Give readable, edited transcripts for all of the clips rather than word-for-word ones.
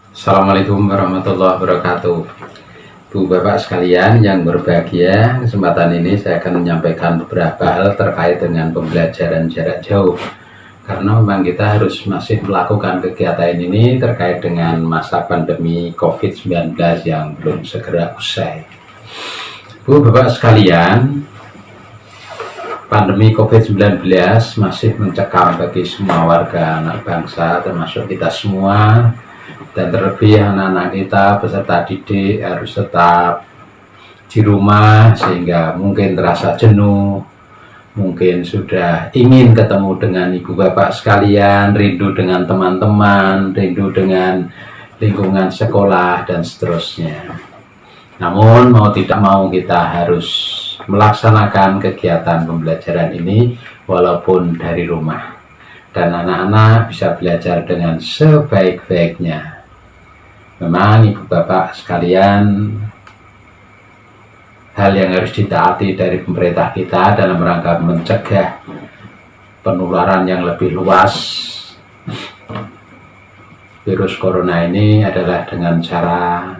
Assalamualaikum warahmatullahi wabarakatuh. Bu Bapak sekalian yang berbahagia, kesempatan ini saya akan menyampaikan beberapa hal terkait dengan pembelajaran jarak jauh. Karena memang kita harus masih melakukan kegiatan ini terkait dengan masa pandemi COVID-19 yang belum segera usai. Bu Bapak sekalian, pandemi COVID-19 masih mencekam bagi semua warga anak bangsa, termasuk kita semua. Dan terlebih anak-anak kita peserta didik harus tetap di rumah, sehingga mungkin terasa jenuh, mungkin sudah ingin ketemu dengan ibu bapak sekalian, rindu dengan teman-teman, rindu dengan lingkungan sekolah dan seterusnya. Namun mau tidak mau kita harus melaksanakan kegiatan pembelajaran ini walaupun dari rumah, dan anak-anak bisa belajar dengan sebaik-baiknya. Memang ibu bapak sekalian, hal yang harus ditaati dari pemerintah kita dalam rangka mencegah penularan yang lebih luas virus corona ini adalah dengan cara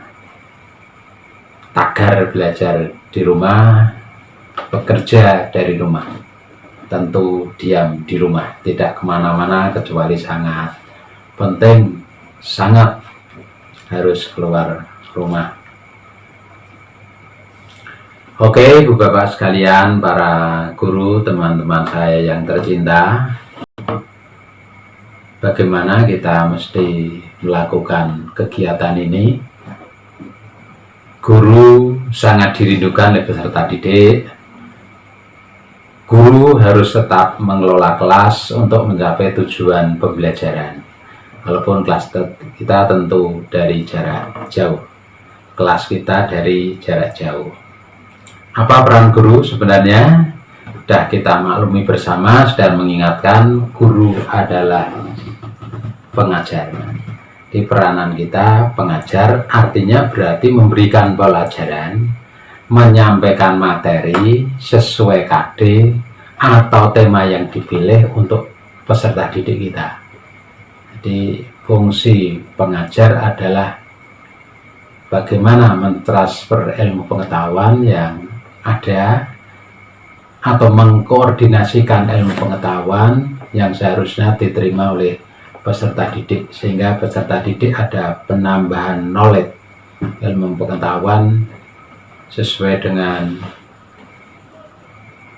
tagar belajar di rumah, bekerja dari rumah, tentu diam di rumah, tidak kemana-mana kecuali sangat penting, sangat harus keluar rumah. Oke, Bu Bapak sekalian, para guru, teman-teman saya yang tercinta, bagaimana kita mesti melakukan kegiatan ini? Guru sangat dirindukan oleh peserta didik. Guru harus tetap mengelola kelas untuk mencapai tujuan pembelajaran. Walaupun kelas kita tentu dari jarak jauh, kelas kita dari jarak jauh. Apa peran guru sebenarnya? Sudah kita maklumi bersama dan mengingatkan, guru adalah pengajar. Di peranan kita pengajar artinya berarti memberikan pelajaran, menyampaikan materi sesuai KD atau tema yang dipilih untuk peserta didik kita. Jadi fungsi pengajar adalah bagaimana mentransfer ilmu pengetahuan yang ada atau mengkoordinasikan ilmu pengetahuan yang seharusnya diterima oleh peserta didik, sehingga peserta didik ada penambahan knowledge, ilmu pengetahuan sesuai dengan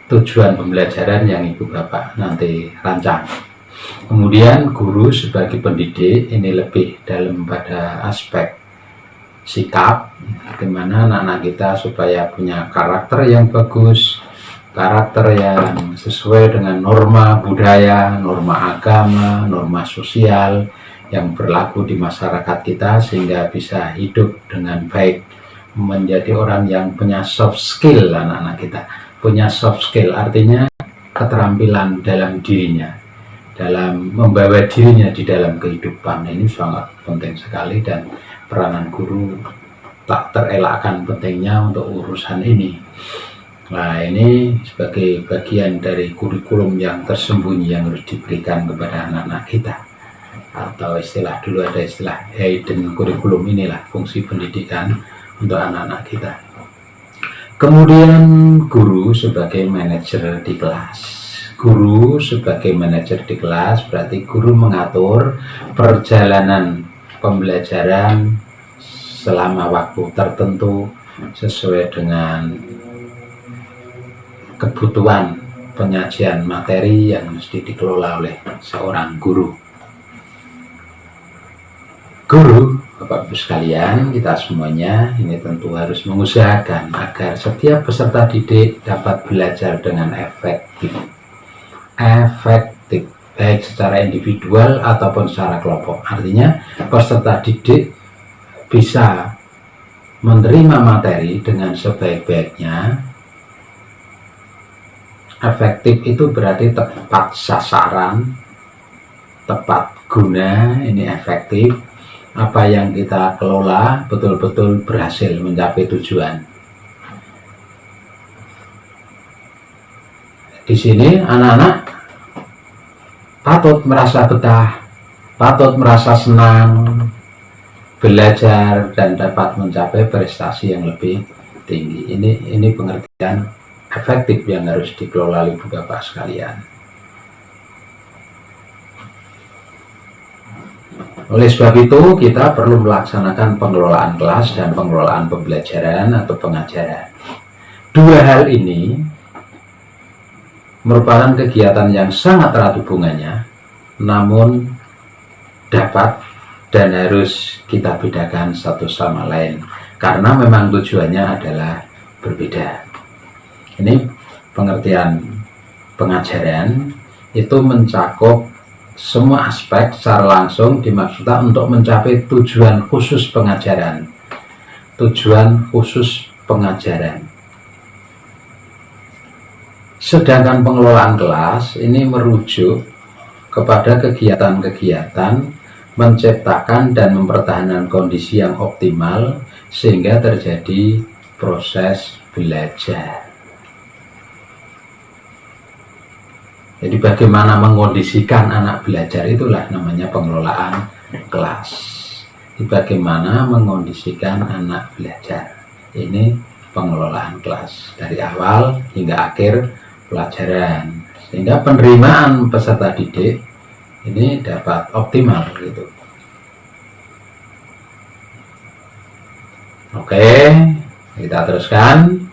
tujuan pembelajaran yang ibu bapak nanti rancang. Kemudian guru sebagai pendidik ini lebih dalam pada aspek sikap, bagaimana anak-anak kita supaya punya karakter yang bagus, karakter yang sesuai dengan norma budaya, norma agama, norma sosial yang berlaku di masyarakat kita, sehingga bisa hidup dengan baik, menjadi orang yang punya soft skill. Anak-anak kita punya soft skill artinya keterampilan dalam dirinya, dalam membawa dirinya di dalam kehidupan. Ini sangat penting sekali, dan peranan guru tak terelakkan pentingnya untuk urusan ini. Nah, ini sebagai bagian dari kurikulum yang tersembunyi yang harus diberikan kepada anak-anak kita, atau istilah dulu ada istilah hidden kurikulum. Inilah fungsi pendidikan untuk anak-anak kita. Kemudian guru sebagai manajer di kelas. Guru sebagai manajer di kelas berarti guru mengatur perjalanan pembelajaran selama waktu tertentu sesuai dengan kebutuhan penyajian materi yang mesti dikelola oleh seorang guru. Guru, Bapak Ibu sekalian, kita semuanya ini tentu harus mengusahakan agar setiap peserta didik dapat belajar dengan efektif, baik secara individual ataupun secara kelompok. Artinya peserta didik bisa menerima materi dengan sebaik-baiknya. Efektif itu berarti tepat sasaran, tepat guna. Ini efektif. Apa yang kita kelola betul-betul berhasil mencapai tujuan. Di sini anak-anak patut merasa betah, patut merasa senang, belajar dan dapat mencapai prestasi yang lebih tinggi. Ini pengertian efektif yang harus dikelola Ibu Bapak sekalian. Oleh sebab itu, kita perlu melaksanakan pengelolaan kelas dan pengelolaan pembelajaran atau pengajaran. Dua hal ini merupakan kegiatan yang sangat erat hubungannya, namun dapat dan harus kita bedakan satu sama lain, karena memang tujuannya adalah berbeda. Ini pengertian pengajaran itu mencakup semua aspek secara langsung dimaksudkan untuk mencapai tujuan khusus pengajaran. Tujuan khusus pengajaran. Sedangkan pengelolaan kelas ini merujuk kepada kegiatan-kegiatan menciptakan dan mempertahankan kondisi yang optimal sehingga terjadi proses belajar. Jadi bagaimana mengkondisikan anak belajar itulah namanya pengelolaan kelas. Jadi bagaimana mengkondisikan anak belajar. Ini pengelolaan kelas dari awal hingga akhir pelajaran. Sehingga penerimaan peserta didik ini dapat optimal gitu. Oke, kita teruskan.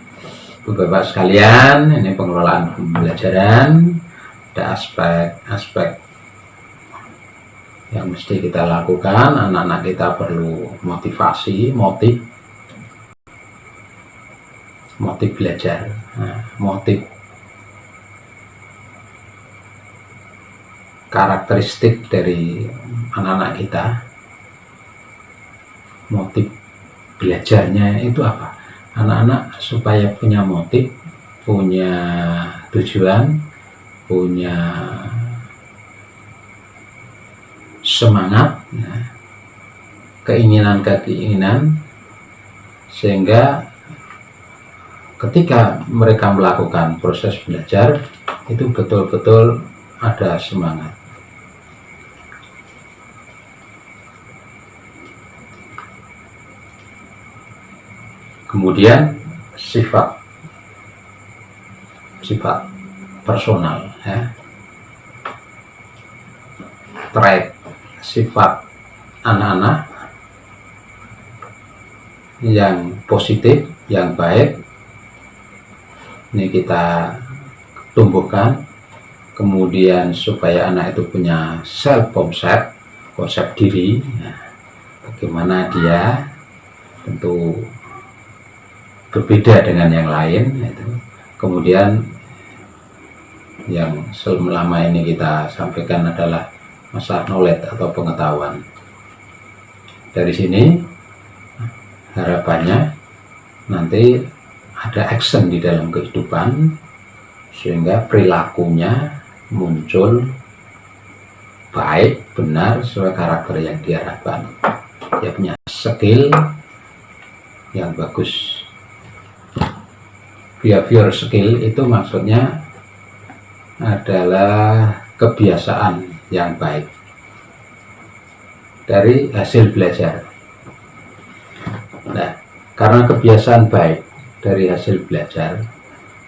Bapak sekalian, ini pengelolaan pembelajaran. Ada aspek-aspek yang mesti kita lakukan. Anak-anak kita perlu motivasi, motif belajar, motif karakteristik dari anak-anak kita. Motif belajarnya itu apa? Anak-anak supaya punya motif, punya tujuan, punya semangat, keinginan-keinginan, sehingga ketika mereka melakukan proses belajar itu betul-betul ada semangat. Kemudian sifat personal, trait sifat anak-anak yang positif, yang baik, ini kita tumbuhkan. Kemudian supaya anak itu punya self concept, konsep diri, bagaimana dia tentu berbeda dengan yang lain. Kemudian yang selama ini kita sampaikan adalah masalah knowledge atau pengetahuan. Dari sini harapannya nanti ada action di dalam kehidupan sehingga perilakunya muncul baik, benar, sesuai karakter yang diharapkan. Dia punya skill yang bagus. Behavior skill itu maksudnya adalah kebiasaan yang baik dari hasil belajar. Nah, karena kebiasaan baik dari hasil belajar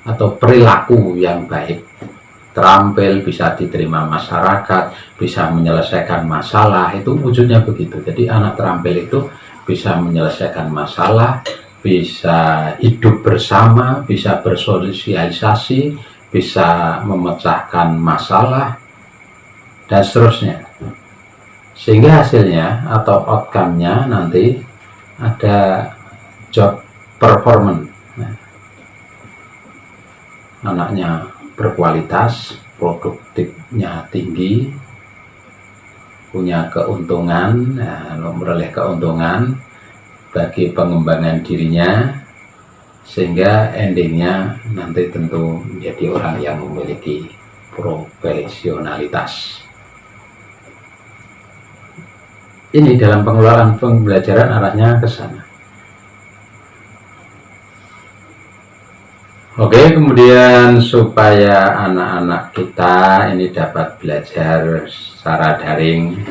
atau perilaku yang baik, terampil, bisa diterima masyarakat, bisa menyelesaikan masalah, itu wujudnya begitu. Jadi anak terampil itu bisa menyelesaikan masalah, bisa hidup bersama, bisa bersosialisasi, bisa memecahkan masalah, dan seterusnya. Sehingga hasilnya atau outcome-nya nanti ada job performance. Anaknya berkualitas, produktifnya tinggi, punya keuntungan, memperoleh keuntungan bagi pengembangan dirinya, sehingga endingnya nanti tentu menjadi orang yang memiliki profesionalitas. Ini dalam pengelolaan pembelajaran arahnya ke sana. Oke, kemudian supaya anak-anak kita ini dapat belajar secara daring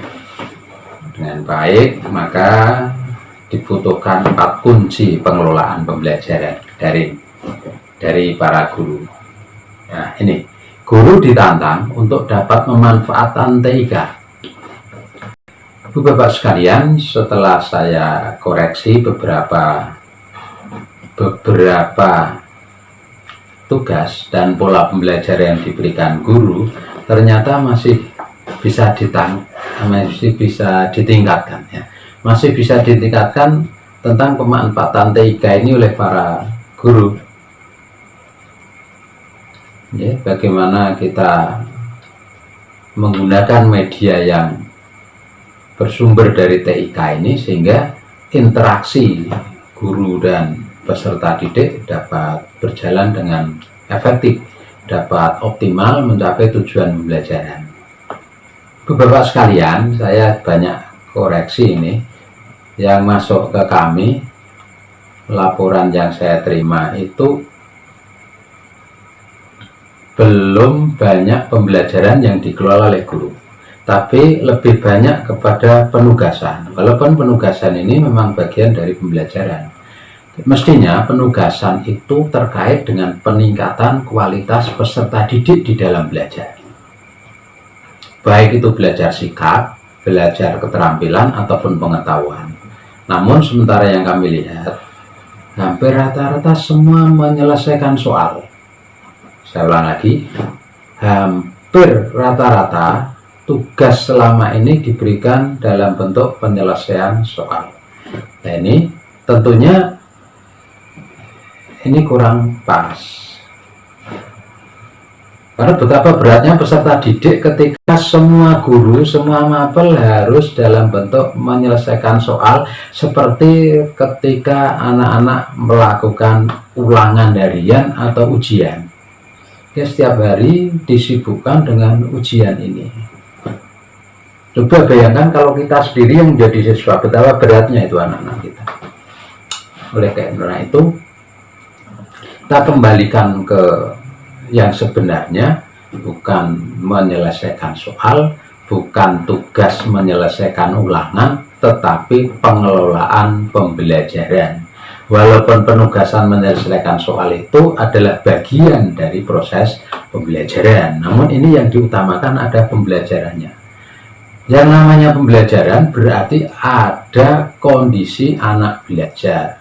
dengan baik, maka dibutuhkan 4 kunci pengelolaan pembelajaran dari para guru. Nah, ini guru ditantang untuk dapat memanfaatkan TIK. Ibu Bapak sekalian, setelah saya koreksi beberapa tugas dan pola pembelajaran yang diberikan guru, ternyata masih bisa ditingkatkan ya. Masih bisa ditingkatkan tentang pemanfaatan TIK ini oleh para guru. Ya, bagaimana kita menggunakan media yang bersumber dari TIK ini sehingga interaksi guru dan peserta didik dapat berjalan dengan efektif, dapat optimal mencapai tujuan pembelajaran. Bapak sekalian, saya banyak koreksi ini yang masuk ke kami. Laporan yang saya terima itu belum banyak pembelajaran yang dikelola oleh guru, tapi lebih banyak kepada penugasan. Walaupun penugasan ini memang bagian dari pembelajaran, mestinya penugasan itu terkait dengan peningkatan kualitas peserta didik di dalam belajar, baik itu belajar sikap, belajar keterampilan, ataupun pengetahuan. Namun sementara yang kami lihat, hampir rata-rata semua menyelesaikan soal. Saya ulang lagi, hampir rata-rata tugas selama ini diberikan dalam bentuk penyelesaian soal. Nah, ini tentunya ini kurang pas. Karena betapa beratnya peserta didik ketika semua guru, semua mapel harus dalam bentuk menyelesaikan soal, seperti ketika anak-anak melakukan ulangan harian atau ujian. Ya, setiap hari disibukkan dengan ujian ini. Coba bayangkan kalau kita sendiri yang menjadi siswa, betapa beratnya itu anak-anak kita. Oleh karena itu, kita kembalikan ke yang sebenarnya, bukan menyelesaikan soal, bukan tugas menyelesaikan ulangan, tetapi pengelolaan pembelajaran. Walaupun penugasan menyelesaikan soal itu adalah bagian dari proses pembelajaran, namun ini yang diutamakan ada pembelajarannya. Yang namanya pembelajaran berarti ada kondisi anak belajar.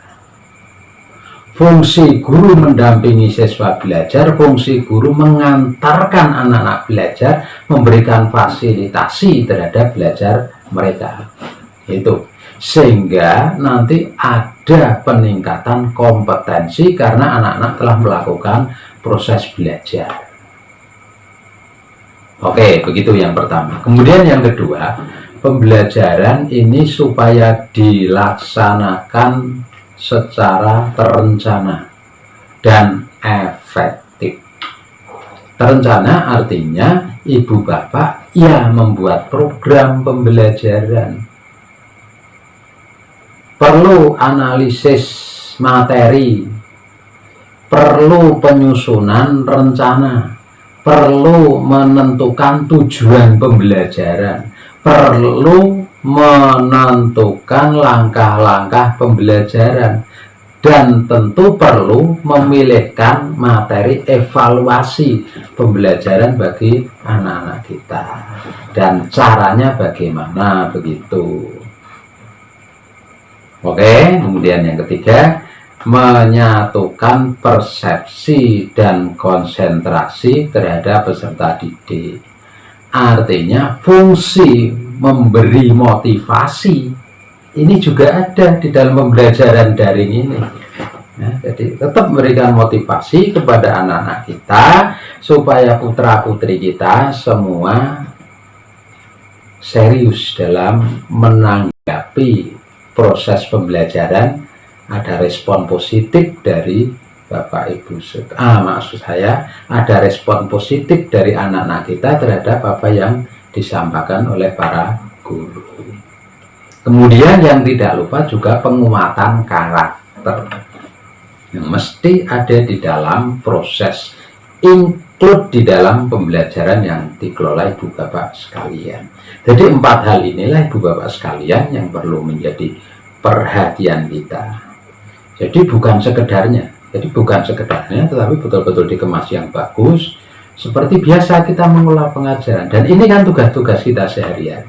Fungsi guru mendampingi siswa belajar, fungsi guru mengantarkan anak-anak belajar, memberikan fasilitasi terhadap belajar mereka. Itu sehingga nanti ada peningkatan kompetensi karena anak-anak telah melakukan proses belajar. Oke, begitu yang pertama. Kemudian yang kedua, pembelajaran ini supaya dilaksanakan secara terencana dan efektif. Terencana artinya ibu bapak ya membuat program pembelajaran, perlu analisis materi, perlu penyusunan rencana, perlu menentukan tujuan pembelajaran, perlu menentukan langkah-langkah pembelajaran, dan tentu perlu memilihkan materi evaluasi pembelajaran bagi anak-anak kita dan caranya bagaimana, begitu. Oke, kemudian yang ketiga, menyatukan persepsi dan konsentrasi terhadap peserta didik. Artinya fungsi memberi motivasi ini juga ada di dalam pembelajaran daring ini. Nah, jadi tetap memberikan motivasi kepada anak-anak kita supaya putra-putri kita semua serius dalam menanggapi proses pembelajaran, ada respon positif dari Bapak Ibu. Maksud saya ada respon positif dari anak-anak kita terhadap apa yang disampaikan oleh para guru. Kemudian yang tidak lupa juga penguatan karakter yang mesti ada di dalam proses, include di dalam pembelajaran yang dikelola ibu bapak sekalian. Jadi 4 hal inilah ibu bapak sekalian yang perlu menjadi perhatian kita. Jadi bukan sekedarnya, tetapi betul-betul dikemas yang bagus, seperti biasa kita mengelola pengajaran. Dan ini kan tugas-tugas kita sehari-hari.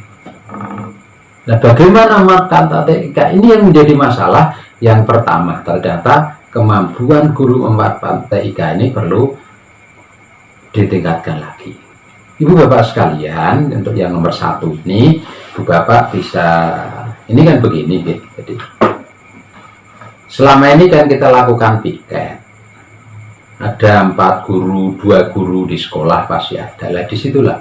Nah, bagaimana memanfaatkan TIK ini yang menjadi masalah. Yang pertama, ternyata kemampuan guru memanfaatkan TIK ini perlu ditingkatkan lagi. Ibu bapak sekalian, untuk yang nomor 1 ini, ibu bapak bisa, ini kan begini, jadi selama ini kan kita lakukan piket, ada 4 guru, 2 guru di sekolah pasti ada. Lah disitulah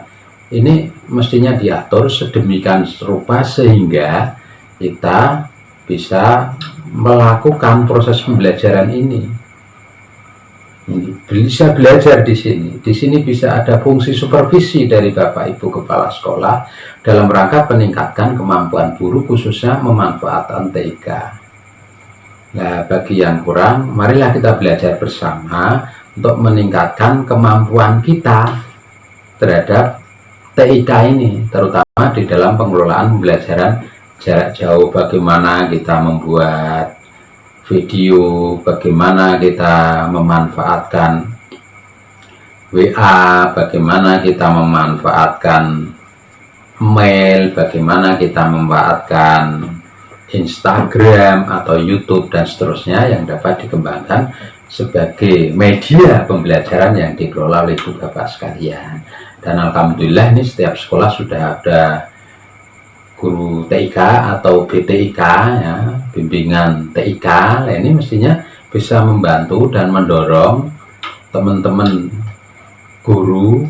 ini mestinya diatur sedemikian rupa sehingga kita bisa melakukan proses pembelajaran ini. Bisa belajar di sini. Di sini bisa ada fungsi supervisi dari Bapak Ibu Kepala Sekolah dalam rangka meningkatkan kemampuan guru khususnya memanfaatkan TIK. Nah, bagi yang kurang, marilah kita belajar bersama untuk meningkatkan kemampuan kita terhadap TIK ini, terutama di dalam pengelolaan pembelajaran jarak jauh. Bagaimana kita membuat video, bagaimana kita memanfaatkan WA, bagaimana kita memanfaatkan mail, bagaimana kita memanfaatkan Instagram atau YouTube dan seterusnya yang dapat dikembangkan sebagai media pembelajaran yang dikelola oleh ibu bapak sekalian. Dan alhamdulillah ini setiap sekolah sudah ada guru TIK atau BTIK, ya, bimbingan TIK. Nah, ini mestinya bisa membantu dan mendorong teman-teman guru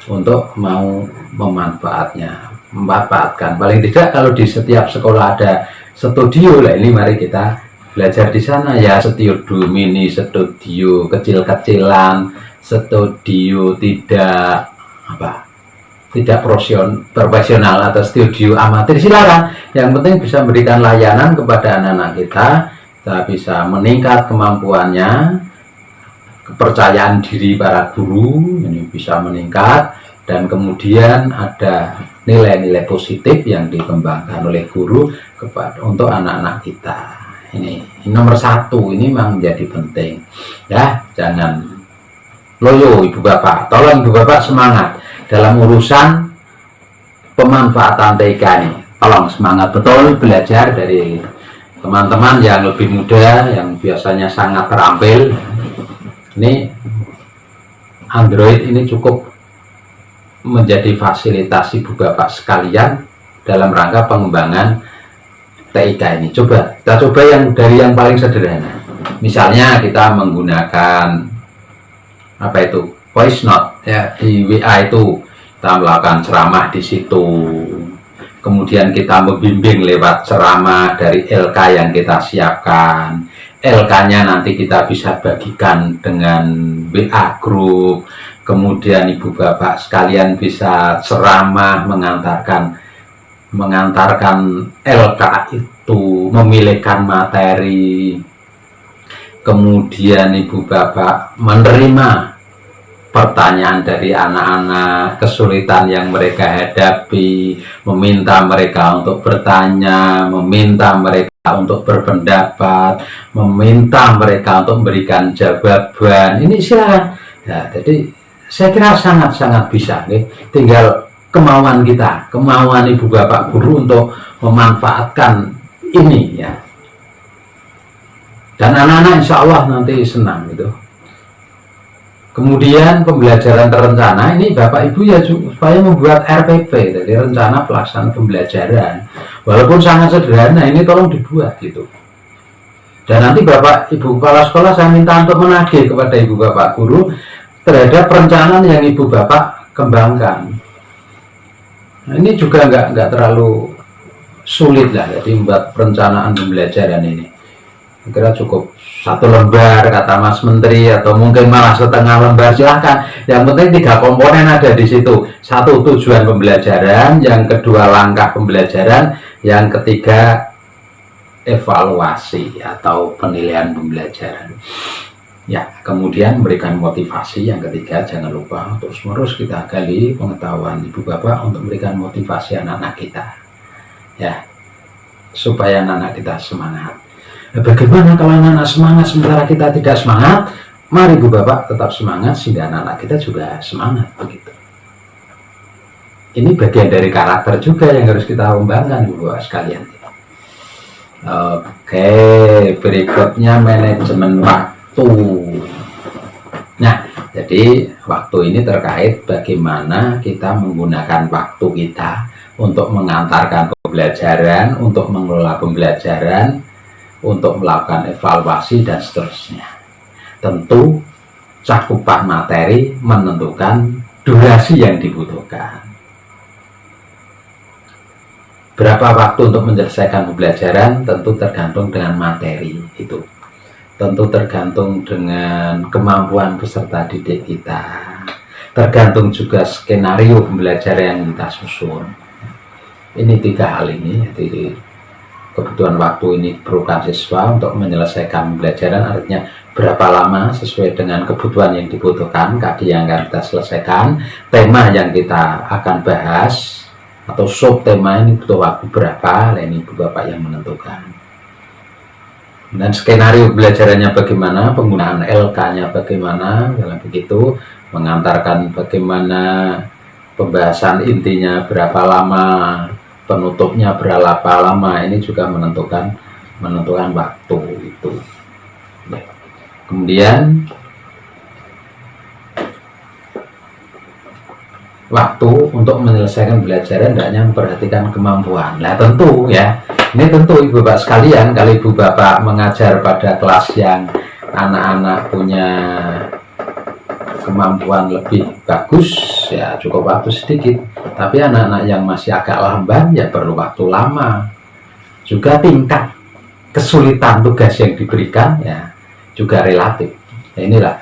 untuk mau memanfaatkan. Paling tidak kalau di setiap sekolah ada studio, lah ini mari kita belajar di sana, ya, studio mini, studio kecil-kecilan, studio tidak profesional atau studio amatir, silakan. Yang penting bisa memberikan layanan kepada anak-anak kita bisa meningkat kemampuannya, kepercayaan diri para guru ini bisa meningkat, dan kemudian ada nilai-nilai positif yang dikembangkan oleh guru untuk anak-anak kita. Ini nomor 1, ini memang menjadi penting, ya. Jangan loyo ibu bapak, tolong ibu bapak semangat dalam urusan pemanfaatan TIK ini. Tolong semangat betul belajar dari teman-teman yang lebih muda, yang biasanya sangat terampil. Ini Android ini cukup menjadi fasilitas ibu bapak sekalian dalam rangka pengembangan TIK ini. Kita coba yang dari yang paling sederhana. Misalnya kita menggunakan voice note, ya, di WA itu kita melakukan ceramah di situ. Kemudian kita membimbing lewat ceramah dari LK yang kita siapkan. LK-nya nanti kita bisa bagikan dengan WA group. Kemudian ibu bapak sekalian bisa ceramah mengantarkan LK itu, memilihkan materi. Kemudian ibu bapak menerima pertanyaan dari anak-anak, kesulitan yang mereka hadapi, meminta mereka untuk bertanya, meminta mereka untuk berpendapat, meminta mereka untuk memberikan jawaban. Ini silakan. Ya, jadi saya kira sangat-sangat bisa, nih. Tinggal kemauan kita, kemauan ibu bapak guru untuk memanfaatkan ini, ya. Dan anak-anak insya Allah nanti senang gitu. Kemudian pembelajaran terencana ini bapak ibu ya supaya membuat RPP, jadi rencana pelaksanaan pembelajaran. Walaupun sangat sederhana, ini tolong dibuat gitu. Dan nanti bapak ibu kepala sekolah saya minta untuk menagih kepada ibu bapak guru terhadap perencanaan yang ibu bapak kembangkan. Nah, ini juga nggak terlalu sulit lah, jadi membuat perencanaan pembelajaran ini. Kira cukup 1 lembar kata Mas Menteri, atau mungkin malah setengah lembar, silahkan. Yang penting 3 komponen ada di situ. 1 tujuan pembelajaran, yang kedua langkah pembelajaran, yang ketiga evaluasi atau penilaian pembelajaran. Ya, kemudian memberikan motivasi, yang ketiga jangan lupa terus-menerus kita gali pengetahuan ibu bapak untuk memberikan motivasi anak-anak kita. Ya. supaya anak kita semangat. Nah, bagaimana kalau anak semangat sementara kita tidak semangat? Mari Ibu Bapak tetap semangat sehingga anak-anak kita juga semangat begitu. Ini bagian dari karakter juga yang harus kita kembangkan Ibu Bapak sekalian. Oke, berikutnya manajemen waktu. Nah, jadi waktu ini terkait bagaimana kita menggunakan waktu kita untuk mengantarkan pembelajaran, untuk mengelola pembelajaran, untuk melakukan evaluasi dan seterusnya. Tentu cakupan materi menentukan durasi yang dibutuhkan. Berapa waktu untuk menyelesaikan pembelajaran tentu tergantung dengan materi itu. Tentu tergantung dengan kemampuan peserta didik kita. Tergantung juga skenario pembelajaran yang kita susun. Ini 3 hal ini. Jadi kebutuhan waktu ini diperlukan siswa untuk menyelesaikan pembelajaran, artinya berapa lama sesuai dengan kebutuhan yang dibutuhkan, tadi yang akan kita selesaikan, tema yang kita akan bahas, atau sub tema ini butuh waktu berapa, ini Ibu Bapak yang menentukan. Dan skenario belajarannya bagaimana, penggunaan LK-nya bagaimana, dalam begitu mengantarkan bagaimana, pembahasan intinya berapa lama, penutupnya berapa lama, ini juga menentukan waktu itu. Kemudian waktu untuk menyelesaikan pembelajaran hendaknya memperhatikan kemampuan. Nah tentu ya, ini tentu Ibu Bapak sekalian, kalau Ibu Bapak mengajar pada kelas yang anak-anak punya kemampuan lebih bagus, ya cukup waktu sedikit. Tapi anak-anak yang masih agak lamban ya perlu waktu lama. Juga tingkat kesulitan tugas yang diberikan ya juga relatif. Nah, inilah,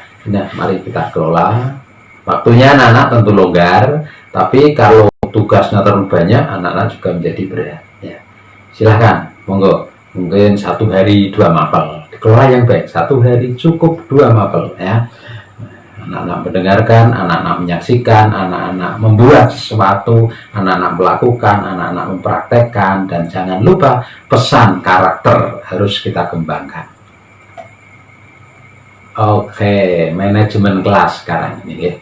mari kita kelola. Waktunya anak-anak tentu longgar, tapi kalau tugasnya terlalu banyak, anak-anak juga menjadi berat. Ya. Silahkan, monggo. Mungkin 1 hari 2 mapel. Dikelola yang baik. 1 hari cukup 2 mapel. Ya. Anak-anak mendengarkan, anak-anak menyaksikan, anak-anak membuat sesuatu, anak-anak melakukan, anak-anak mempraktekkan, dan jangan lupa pesan karakter harus kita kembangkan. Oke, manajemen kelas sekarang ini ya.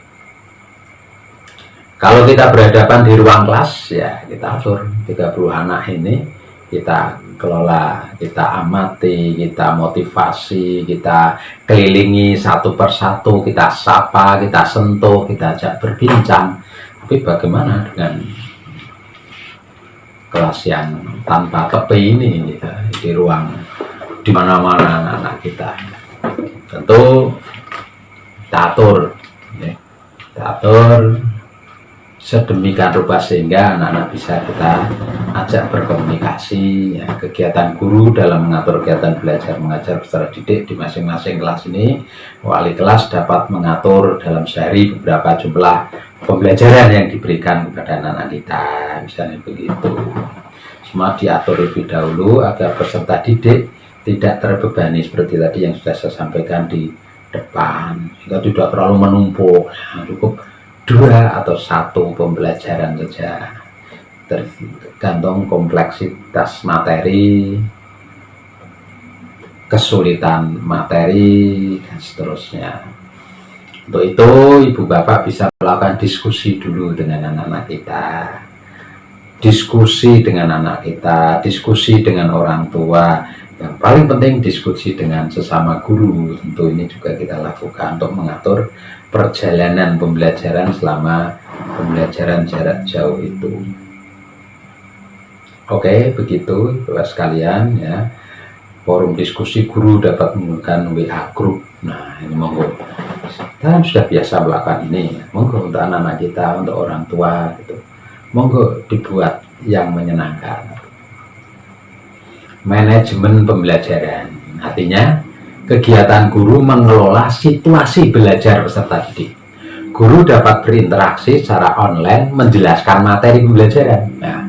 Kalau kita berhadapan di ruang kelas, ya kita atur 30 anak ini, kita kelola, kita amati, kita motivasi, kita kelilingi satu persatu, kita sapa, kita sentuh, kita ajak berbincang. Tapi bagaimana dengan kelas yang tanpa tepi ini, gitu, di ruang di mana-mana anak kita? Tentu kita atur, ya. Kita atur sedemikian rupa sehingga anak-anak bisa kita ajak berkomunikasi, ya. Kegiatan guru dalam mengatur kegiatan belajar mengajar peserta didik di masing-masing kelas ini, wali kelas dapat mengatur dalam sehari beberapa jumlah pembelajaran yang diberikan kepada anak-anak kita, misalnya begitu. Semua diatur lebih dahulu agar peserta didik tidak terbebani seperti tadi yang sudah saya sampaikan di depan, sehingga tidak terlalu menumpuk. Nah, cukup 2 atau 1 pembelajaran saja, tergantung kompleksitas materi, kesulitan materi, dan seterusnya. Untuk itu Ibu Bapak bisa melakukan diskusi dulu dengan anak-anak kita, diskusi dengan anak kita, diskusi dengan orang tua. Yang paling penting diskusi dengan sesama guru. Tentu ini juga kita lakukan untuk mengatur perjalanan pembelajaran selama pembelajaran jarak jauh itu. Oke, begitu Bapak sekalian ya. Forum diskusi guru dapat menggunakan WA group. Nah, ini monggo. Kita sudah biasa melakukan ini. Monggo untuk anak-anak kita, untuk orang tua gitu. Monggo dibuat yang menyenangkan. Manajemen pembelajaran, artinya kegiatan guru mengelola situasi belajar peserta didik. Guru dapat berinteraksi secara online menjelaskan materi pembelajaran. Nah,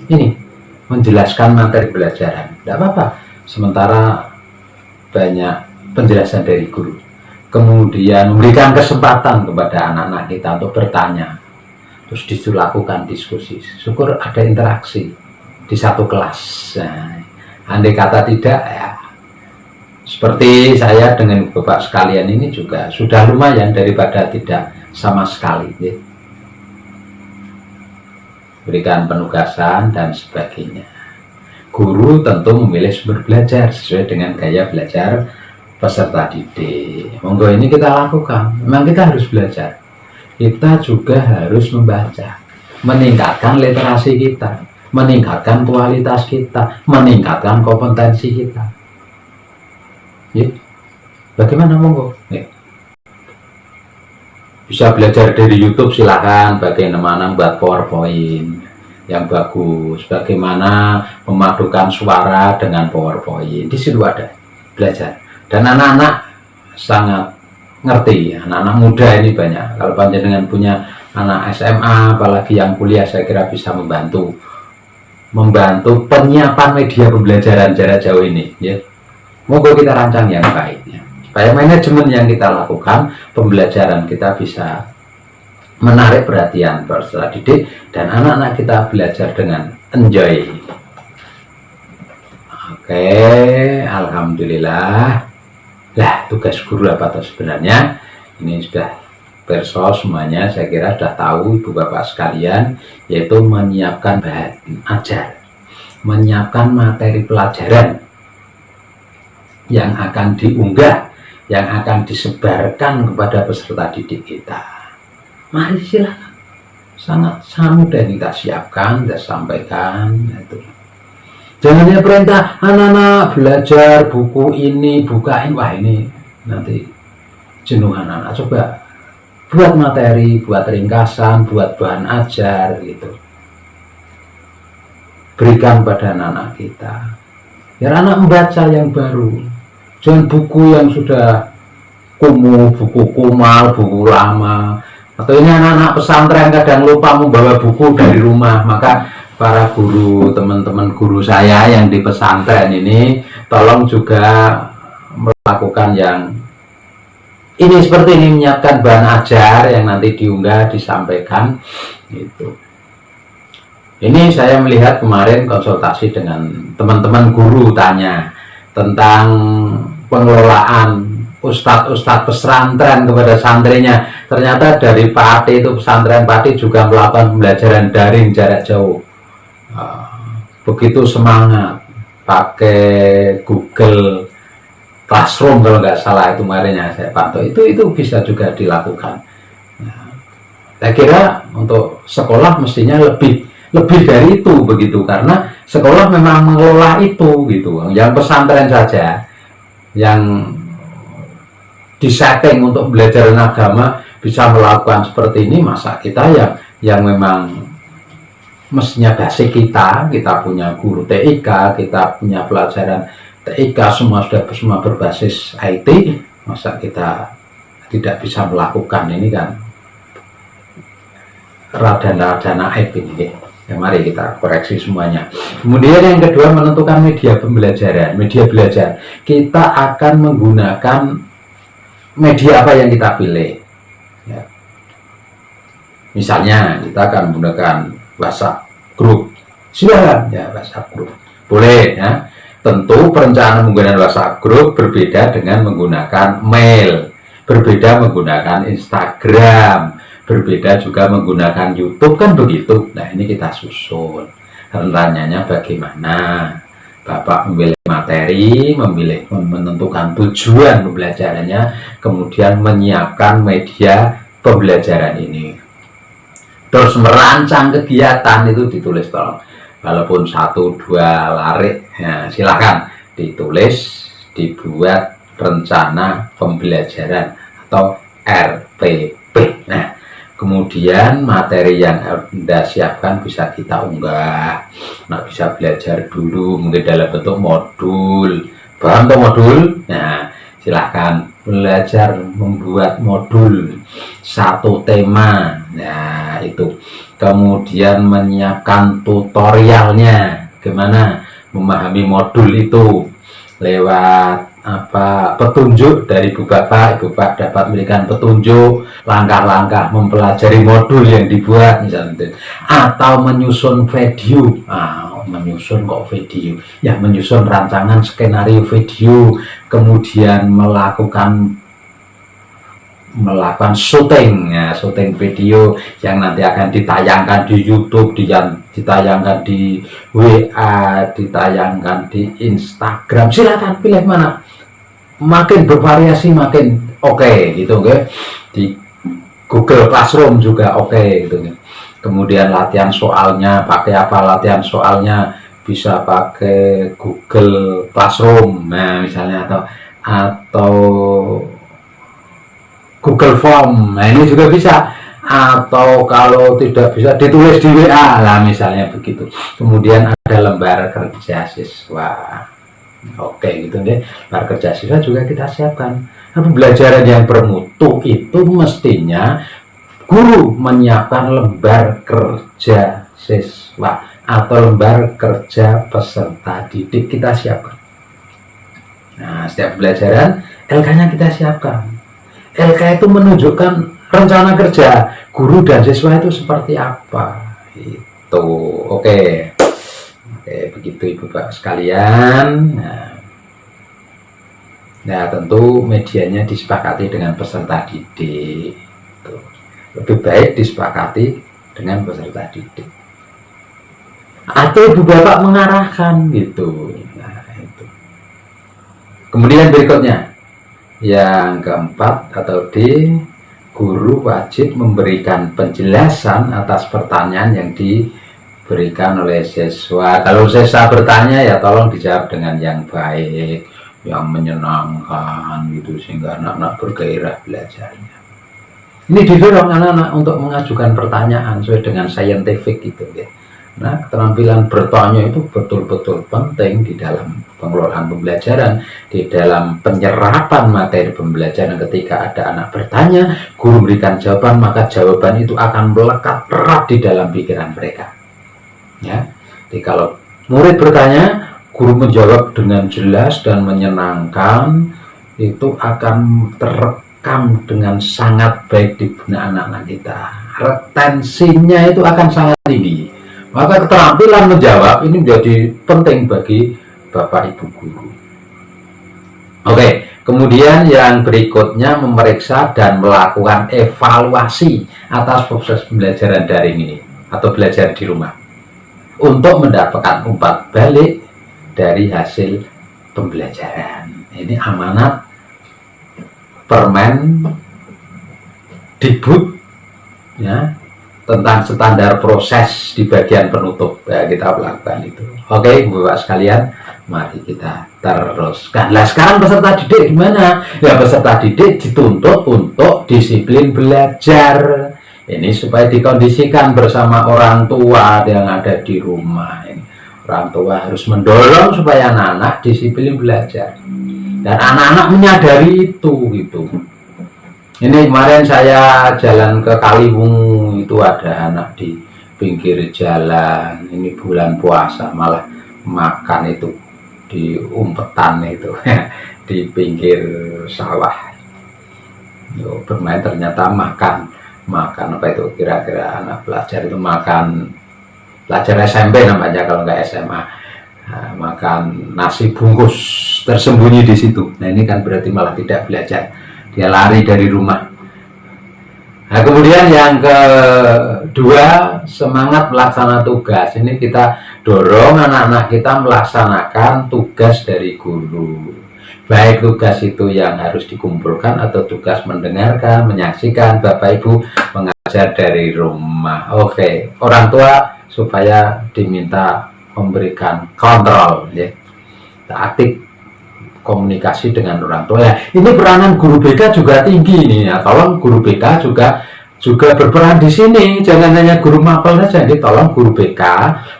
ini menjelaskan materi pembelajaran, tidak apa-apa. Sementara banyak penjelasan dari guru. Kemudian memberikan kesempatan kepada anak-anak kita untuk bertanya. Terus disuruh lakukan diskusi. Syukur ada interaksi. di satu kelas. Nah, andai kata tidak, ya seperti saya dengan Bapak sekalian ini juga sudah lumayan daripada tidak sama sekali ya. Berikan penugasan dan sebagainya. Guru tentu memilih sumber belajar sesuai dengan gaya belajar peserta didik. Monggo ini kita lakukan. Memang kita harus belajar. Kita juga harus membaca, meningkatkan literasi kita, meningkatkan kualitas kita, meningkatkan kompetensi kita. Ya. Bagaimana monggo? Ya. Bisa belajar dari YouTube, silahkan. Bagaimana buat PowerPoint yang bagus, bagaimana memadukan suara dengan PowerPoint, di situ ada belajar. Dan anak-anak sangat ngerti, anak-anak muda ini banyak. Kalau panjenengan punya anak SMA, apalagi yang kuliah, saya kira bisa membantu penyiapan media pembelajaran jarak jauh ini. Ya, moga kita rancang yang baik. Ya. Supaya manajemen yang kita lakukan, pembelajaran kita bisa menarik perhatian peserta didik dan anak-anak kita belajar dengan enjoy. Oke, alhamdulillah. Lah, tugas guru apa tuh sebenarnya? Ini sudah perso semuanya, saya kira sudah tahu Ibu Bapak sekalian, yaitu menyiapkan bahan ajar, menyiapkan materi pelajaran yang akan diunggah, yang akan disebarkan kepada peserta didik kita. Mari silakan, sangat mudah kita siapkan, kita sampaikan. Itu. Jangan ya perintah anak-anak belajar buku ini, bukain, wah ini nanti jenuh anak-anak. Coba buat materi, buat ringkasan, buat bahan ajar gitu. Berikan pada anak-anak kita, biar anak membaca yang baru. Jangan buku yang sudah kumuh, buku kumal, buku lama. Atau ini anak-anak pesantren kadang lupa membawa buku dari rumah. Maka para guru, teman-teman guru saya yang di pesantren ini, tolong juga melakukan yang ini seperti ini, menyiapkan bahan ajar yang nanti diunggah, disampaikan gitu. Ini saya melihat kemarin konsultasi dengan teman-teman guru, tanya tentang pengelolaan ustadz pesantren kepada santrinya. Ternyata dari Pati itu, pesantren Pati juga melakukan pembelajaran daring jarak jauh. Begitu semangat, pakai Google Classroom kalau nggak salah itu kemarin yang saya pantau, itu bisa juga dilakukan. Saya kira untuk sekolah mestinya lebih dari itu begitu, karena sekolah memang mengelola itu gitu. Yang pesantren saja yang disetting untuk belajar agama bisa melakukan seperti ini, masa kita yang memang mestinya basic kita punya guru TIK, kita punya pelajaran TIK, semua berbasis IT, masa kita tidak bisa melakukan ini kan rada-rada naif ini. Ya, mari kita koreksi semuanya. Kemudian yang kedua, menentukan media pembelajaran, media belajar. Kita akan menggunakan media apa yang kita pilih. Ya. Misalnya kita akan menggunakan WhatsApp group, silakan ya, WhatsApp group boleh ya. Tentu perencanaan menggunakan WhatsApp group berbeda dengan menggunakan mail, berbeda menggunakan Instagram, berbeda juga menggunakan YouTube, kan begitu. Nah, ini kita susun rencananya bagaimana. Bapak memilih materi, menentukan tujuan pembelajarannya, kemudian menyiapkan media pembelajaran ini. Terus merancang kegiatan itu ditulis, tolong. Walaupun 1-2 larik, ya, silakan ditulis, dibuat rencana pembelajaran atau RPP. Nah, kemudian materi yang Anda siapkan bisa kita unggah. Nah, bisa belajar dulu mungkin dalam bentuk modul. Paham tuh modul? Nah, silahkan belajar membuat modul satu tema. Nah, itu. Kemudian menyiapkan tutorialnya, gimana memahami modul itu lewat petunjuk dari Ibu Bapak dapat memberikan petunjuk langkah-langkah mempelajari modul yang dibuat misalnya, atau menyusun video. menyusun kok video, ya menyusun rancangan skenario video, kemudian melakukan syuting, ya, syuting video yang nanti akan ditayangkan di YouTube, ditayangkan di WA, ditayangkan di Instagram. Silakan pilih mana, makin bervariasi makin oke, gitu, oke. Di Google Classroom juga oke, gitu. Kemudian latihan soalnya pakai apa? Latihan soalnya bisa pakai Google Classroom, nah misalnya, atau Google Form, nah ini juga bisa. Atau kalau tidak bisa ditulis di WA lah misalnya begitu. Kemudian ada lembar kerja siswa, oke, gitu deh. Lembar kerja siswa juga kita siapkan. Pembelajaran yang bermutu itu mestinya guru menyiapkan lembar kerja siswa atau lembar kerja peserta didik kita siapkan. Nah, setiap pembelajaran LK-nya kita siapkan. LK itu menunjukkan rencana kerja guru dan siswa itu seperti apa. Itu oke, begitu Ibu Bapak sekalian. Nah, tentu medianya disepakati dengan peserta didik. Lebih baik disepakati dengan peserta didik, atau Ibu Bapak mengarahkan, gitu. Nah, itu. Kemudian berikutnya yang keempat atau D, guru wajib memberikan penjelasan atas pertanyaan yang diberikan oleh siswa. Kalau siswa bertanya, ya tolong dijawab dengan yang baik, yang menyenangkan, gitu, sehingga anak-anak bergairah belajarnya. Ini didorong anak-anak untuk mengajukan pertanyaan sesuai dengan scientific, gitu, ya. Nah, keterampilan bertanya itu betul-betul penting di dalam pengelolaan pembelajaran, di dalam penyerapan materi pembelajaran. Ketika ada anak bertanya, guru memberikan jawaban, maka jawaban itu akan melekat erat di dalam pikiran mereka. Ya, jadi kalau murid bertanya, guru menjawab dengan jelas dan menyenangkan, itu akan terekam dengan sangat baik di benak anak-anak kita. Retensinya itu akan sangat tinggi. Maka keterampilan menjawab ini menjadi penting bagi Bapak Ibu guru. Oke, kemudian yang berikutnya memeriksa dan melakukan evaluasi atas proses pembelajaran daring ini atau belajar di rumah untuk mendapatkan umpat balik dari hasil pembelajaran. Ini amanat Permen Dikbud, ya, tentang standar proses di bagian penutup, ya, kita lakukan itu. Oke, Bapak sekalian, mari kita teruskan. Nah, sekarang peserta didik gimana? Ya, peserta didik dituntut untuk disiplin belajar. Ini supaya dikondisikan bersama orang tua yang ada di rumah. Ini orang tua harus mendorong supaya anak-anak disiplin belajar, dan anak-anak menyadari itu, gitu. Ini kemarin saya jalan ke Kaliwung, itu ada anak di pinggir jalan. Ini bulan puasa malah makan itu di umpetan itu di pinggir sawah. Yo, bermain ternyata makan apa itu, kira-kira anak pelajar itu makan, pelajar SMP namanya kalau nggak SMA. Nah, makan nasi bungkus tersembunyi di situ. Nah, ini kan berarti malah tidak belajar. Dia lari dari rumah. Nah, kemudian yang kedua, semangat melaksanakan tugas. Ini kita dorong anak-anak kita melaksanakan tugas dari guru. Baik tugas itu yang harus dikumpulkan atau tugas mendengarkan, menyaksikan Bapak Ibu mengajar dari rumah. Oke, orang tua supaya diminta memberikan kontrol, ya, aktif komunikasi dengan orang tua. Ya, ini peranan guru BK juga tinggi nih, ya. Tolong guru BK juga berperan di sini. Jangan hanya guru mapel saja. Jadi tolong guru BK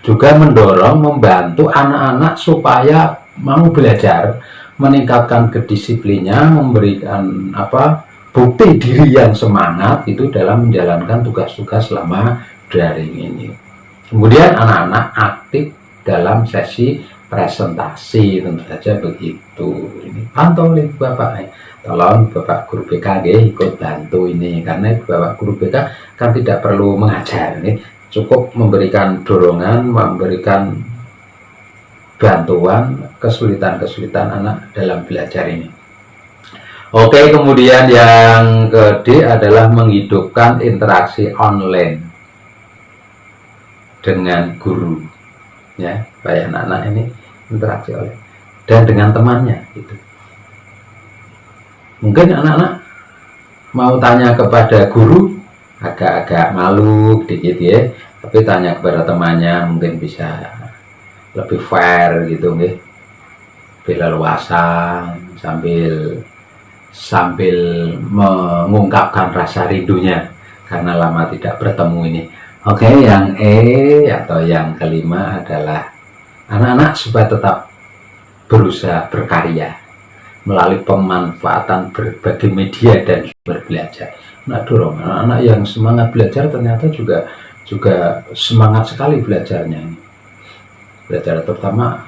juga mendorong, membantu anak-anak supaya mau belajar, meningkatkan kedisiplinnya, memberikan bukti diri yang semangat itu dalam menjalankan tugas-tugas selama daring ini. Kemudian anak-anak aktif dalam sesi presentasi, tentu saja begitu. Ini pantau oleh Bapak. Tolong Bapak guru BK ikut bantu ini, karena Bapak guru BK kan tidak perlu mengajar, ini cukup memberikan dorongan, memberikan bantuan kesulitan-kesulitan anak dalam belajar ini. Oke, kemudian yang ke D adalah menghidupkan interaksi online dengan guru, ya, supaya anak-anak ini interaksi online dan dengan temannya gitu. Mungkin anak-anak mau tanya kepada guru agak-agak malu dikit ya, tapi tanya kepada temannya mungkin bisa lebih fair gitu, nggih, lebih leluasa sambil mengungkapkan rasa rindunya karena lama tidak bertemu ini. Oke, yang E atau yang kelima adalah anak-anak supaya tetap berusaha berkarya melalui pemanfaatan berbagai media dan sumber belajar. Nah, dorong anak-anak yang semangat belajar ternyata juga semangat sekali belajarnya ini. Belajar terutama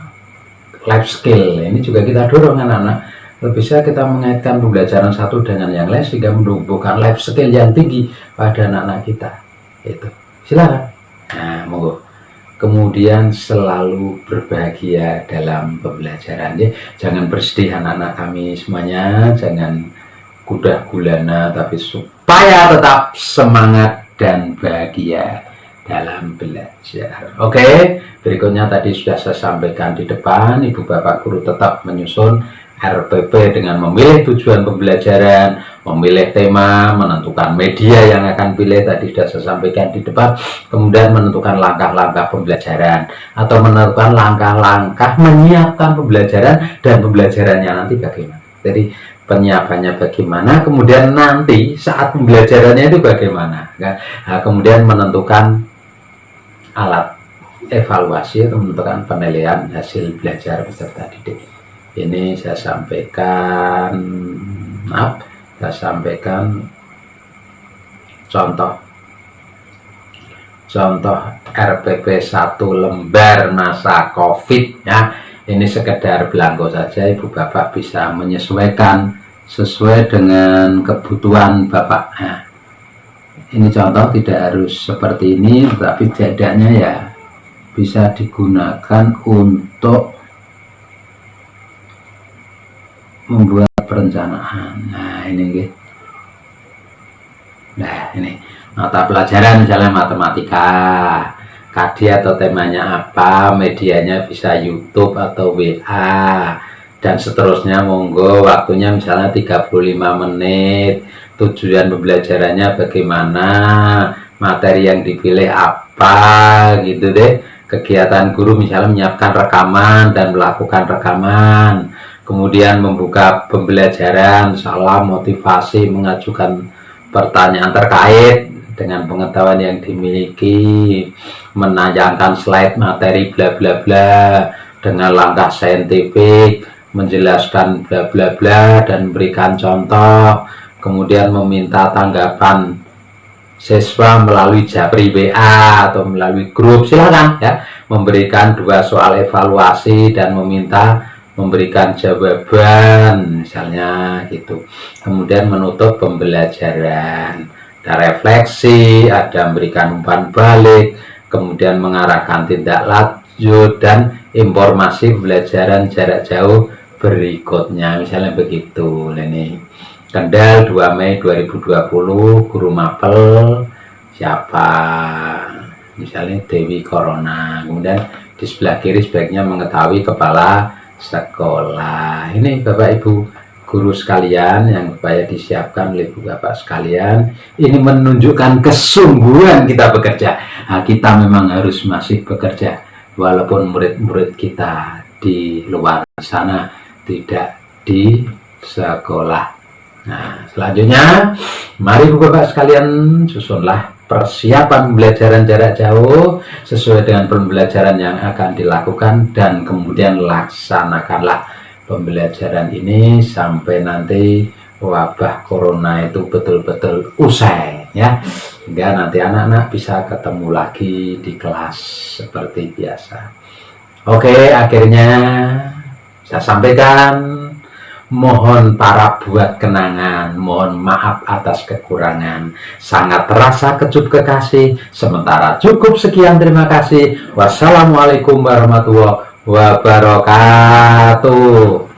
life skill ini juga kita dorong anak-anak. Bisa kita mengaitkan pembelajaran satu dengan yang lain sehingga menumbuhkan life skill yang tinggi pada anak-anak kita. Itu. Silakan. Nah, monggo. Kemudian selalu berbahagia dalam pembelajaran ya. Jangan bersedih anak-anak kami semuanya, jangan gundah gulana, tapi supaya tetap semangat dan bahagia dalam belajar. Oke, berikutnya tadi sudah saya sampaikan di depan, Ibu Bapak Guru tetap menyusun RPP dengan memilih tujuan pembelajaran, memilih tema, menentukan media yang akan pilih, tadi sudah saya sampaikan di depan, kemudian menentukan langkah-langkah pembelajaran atau menentukan langkah-langkah menyiapkan pembelajaran dan pembelajarannya nanti bagaimana. Jadi penyiapannya bagaimana, kemudian nanti saat pembelajarannya itu bagaimana, kan? Nah, kemudian menentukan alat evaluasi atau menentukan penilaian hasil belajar peserta didik. Ini saya sampaikan contoh RPP 1 lembar masa COVID ya. Ini sekedar belangko saja, Ibu Bapak bisa menyesuaikan sesuai dengan kebutuhan Bapak. Nah, ini contoh tidak harus seperti ini, tapi bedanya ya bisa digunakan untuk membuat perencanaan. Nah, ini mata pelajaran misalnya matematika, KD atau temanya apa, medianya bisa YouTube atau WA dan seterusnya. Monggo, waktunya misalnya 35 menit, tujuan pembelajarannya bagaimana, materi yang dipilih apa gitu deh. Kegiatan guru misalnya menyiapkan rekaman dan melakukan rekaman, kemudian membuka pembelajaran, salam, motivasi, mengajukan pertanyaan terkait dengan pengetahuan yang dimiliki, menayangkan slide materi bla bla bla dengan langkah saintifik, menjelaskan bla bla bla dan memberikan contoh, kemudian meminta tanggapan siswa melalui Japri WA atau melalui grup, silakan ya, memberikan 2 soal evaluasi dan memberikan jawaban misalnya gitu. Kemudian menutup pembelajaran, ada refleksi, ada memberikan umpan balik, kemudian mengarahkan tindak lanjut dan informasi pembelajaran jarak jauh berikutnya, misalnya begitu. Ini Kendal 2 Mei 2020, guru mapel siapa, misalnya Dewi Corona. Kemudian di sebelah kiri sebaiknya mengetahui kepala sekolah. Ini Bapak Ibu guru sekalian yang supaya disiapkan oleh Ibu Bapak sekalian, ini menunjukkan kesungguhan kita bekerja. Nah, kita memang harus masih bekerja walaupun murid-murid kita di luar sana, tidak di sekolah. Nah, selanjutnya mari Ibu Bapak sekalian susunlah persiapan pembelajaran jarak jauh sesuai dengan pembelajaran yang akan dilakukan dan kemudian laksanakanlah pembelajaran ini sampai nanti wabah corona itu betul-betul usai ya, sehingga nanti anak-anak bisa ketemu lagi di kelas seperti biasa. Oke, akhirnya saya sampaikan, mohon para buat kenangan, mohon maaf atas kekurangan. Sangat terasa kecup kekasih. Sementara cukup sekian, terima kasih. Wassalamualaikum warahmatullahi wabarakatuh.